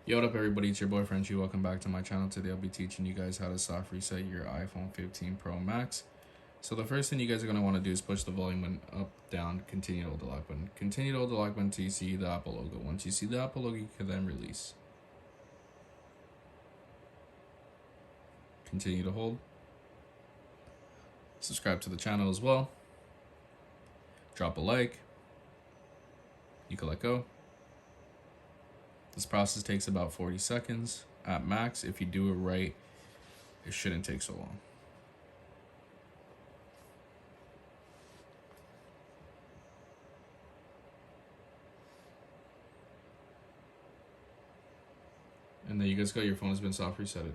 Yo, what up everybody, it's your boy Frenchiie. Welcome back to my channel. Today I'll be teaching you guys how to soft reset your iPhone 15 Pro Max. So the first thing you guys are going to want to do is push the volume button up, down, continue to hold the lock button. Continue to hold the lock button until you see the Apple logo. Once you see the Apple logo, you can then release. Continue to hold. Subscribe to the channel as well. Drop a like. You can let go. This process takes about 40 seconds at max. If you do it right, it shouldn't take so long. And there you guys go, your phone has been soft resetted.